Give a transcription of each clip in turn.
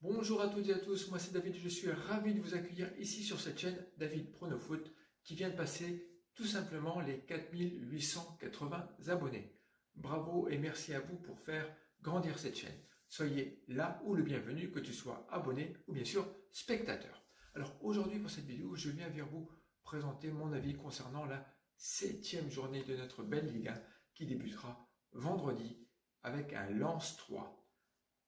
Bonjour à toutes et à tous, moi c'est David, je suis ravi de vous accueillir ici sur cette chaîne David Pronofoot qui vient de passer tout simplement les 4880 abonnés. Bravo et merci à vous pour faire grandir cette chaîne. Soyez là ou le bienvenu, que tu sois abonné ou bien sûr spectateur. Alors aujourd'hui pour cette vidéo, je viens vers vous présenter mon avis concernant la 7e journée de notre belle Ligue 1 qui débutera vendredi avec un Lens 3.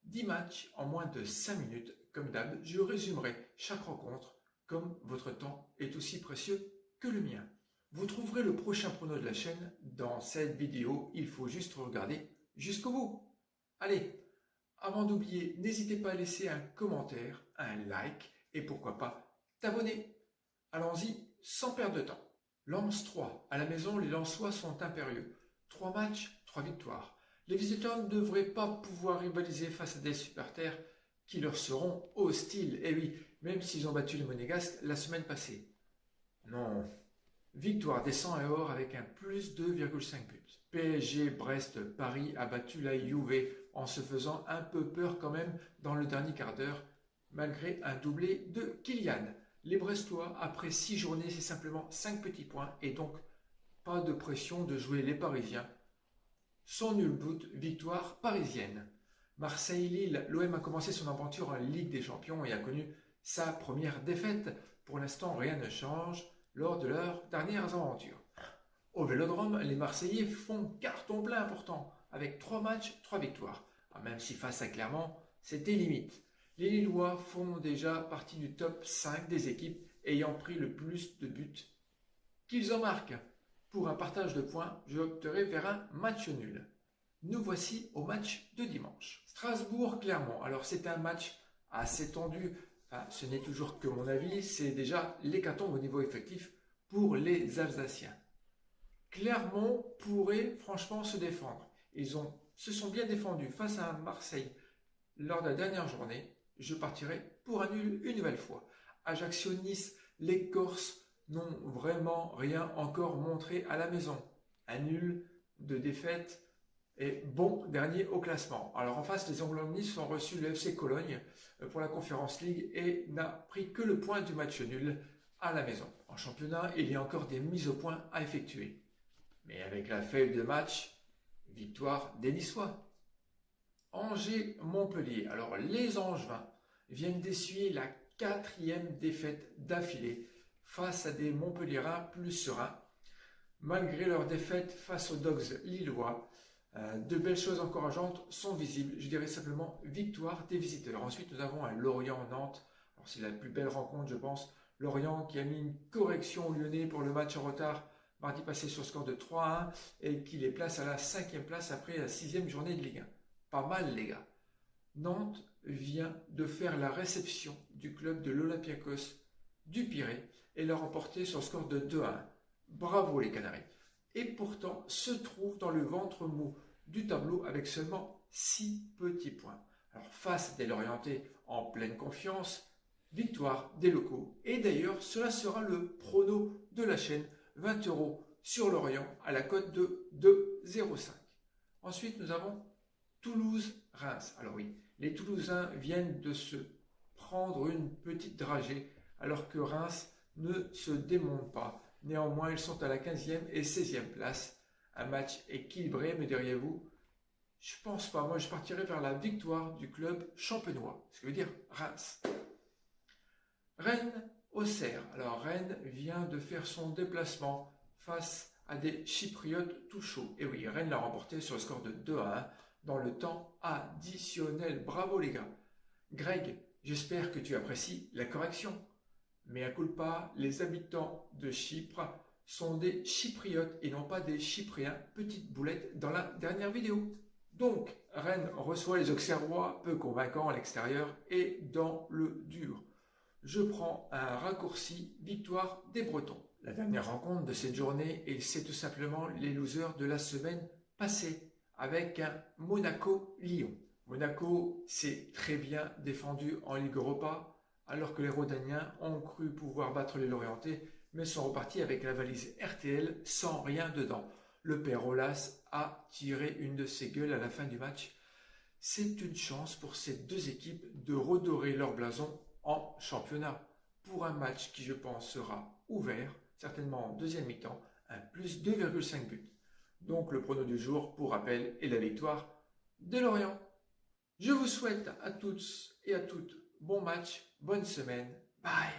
10 matchs en moins de 5 minutes, comme d'hab, je résumerai chaque rencontre, comme votre temps est aussi précieux que le mien. Vous trouverez le prochain prono de la chaîne dans cette vidéo, il faut juste regarder jusqu'au bout. Allez, avant d'oublier, n'hésitez pas à laisser un commentaire, un like et pourquoi pas t'abonner. Allons-y sans perdre de temps. Lens 3, à la maison les Lensois sont impérieux. 3 matchs, 3 victoires. Les visiteurs ne devraient pas pouvoir rivaliser face à des supporters qui leur seront hostiles. Et oui, même s'ils ont battu les Monégasques la semaine passée. Non. Victoire des 100 et or avec un plus 2,5 buts. PSG, Brest, Paris a battu la Juve en se faisant un peu peur quand même dans le dernier quart d'heure, malgré un doublé de Kylian. Les Brestois, après 6 journées, c'est simplement 5 petits points et donc pas de pression de jouer les Parisiens. Sans nul doute, victoire parisienne. Marseille-Lille, l'OM a commencé son aventure en Ligue des Champions et a connu sa première défaite. Pour l'instant, rien ne change lors de leurs dernières aventures. Au Vélodrome, les Marseillais font carton plein pourtant, avec 3 matchs, 3 victoires. Même si face à Clermont, c'était limite. Les Lillois font déjà partie du top 5 des équipes ayant pris le plus de buts qu'ils en marquent. Pour un partage de points, je opterai vers un match nul. Nous voici au match de dimanche. Strasbourg-Clermont. Alors c'est un match assez tendu. Enfin, ce n'est toujours que mon avis. C'est déjà l'hécatombe au niveau effectif pour les Alsaciens. Clermont pourrait franchement se défendre. Ils se sont bien défendus face à Marseille lors de la dernière journée. Je partirai pour un nul une nouvelle fois. Ajaccio-Nice, les Corses n'ont vraiment rien encore montré à la maison. Un nul de défaite et bon dernier au classement. Alors en face, les Anglo de Nice ont reçu le FC Cologne pour la Conference League et n'a pris que le point du match nul à la maison. En championnat, il y a encore des mises au point à effectuer. Mais avec la feuille de match, victoire des Niçois. Angers-Montpellier. Alors les Angevins viennent d'essuyer la 4e défaite d'affilée face à des Montpelliérains plus sereins. Malgré leur défaite face aux Dogs lillois, de belles choses encourageantes sont visibles. Je dirais simplement victoire des visiteurs. Ensuite, nous avons un Lorient-Nantes. Alors c'est la plus belle rencontre, je pense. Lorient qui a mis une correction aux Lyonnais pour le match en retard mardi passé sur le score de 3-1 et qui les place à la 5e place après la 6e journée de Ligue 1. Pas mal les gars. Nantes vient de faire la réception du club de l'Olympiakos du Pirée et l'a remporté sur le score de 2-1. Bravo les Canaries. Et pourtant se trouve dans le ventre mou du tableau avec seulement 6 petits points. Alors face à des Lorientais en pleine confiance, victoire des locaux. Et d'ailleurs cela sera le prono de la chaîne, 20 € sur Lorient à la cote de 2,05. Ensuite nous avons Toulouse-Reims. Alors oui, les Toulousains viennent de se prendre une petite dragée alors que Reims ne se démonte pas. Néanmoins, ils sont à la 15e et 16e place. Un match équilibré, me diriez-vous? Je pense pas. Moi, je partirai vers la victoire du club champenois, ce qui veut dire Reims. Rennes-Auxerre. Alors, Rennes vient de faire son déplacement face à des Chypriotes tout chauds. Et oui, Rennes l'a remporté sur le score de 2-1 dans le temps additionnel. Bravo les gars. Greg, j'espère que tu apprécies la correction. Mais à culpa, les habitants de Chypre sont des Chypriotes et non pas des Chypriens, petite boulette dans la dernière vidéo. Donc, Rennes reçoit les Auxerrois, peu convaincants à l'extérieur et dans le dur. Je prends un raccourci, victoire des Bretons. La dernière rencontre de cette journée, et c'est tout simplement les losers de la semaine passée, avec un Monaco-Lyon. Monaco s'est très bien défendu en Ligue Europa, alors que les Rodaniens ont cru pouvoir battre les Lorientais, mais sont repartis avec la valise RTL sans rien dedans. Le père Olas a tiré une de ses gueules à la fin du match. C'est une chance pour ces deux équipes de redorer leur blason en championnat pour un match qui, je pense, sera ouvert, certainement en deuxième mi-temps, un plus 2,5 buts. Donc le prono du jour, pour rappel, est la victoire de Lorient. Je vous souhaite à tous et à toutes bon match, bonne semaine, bye.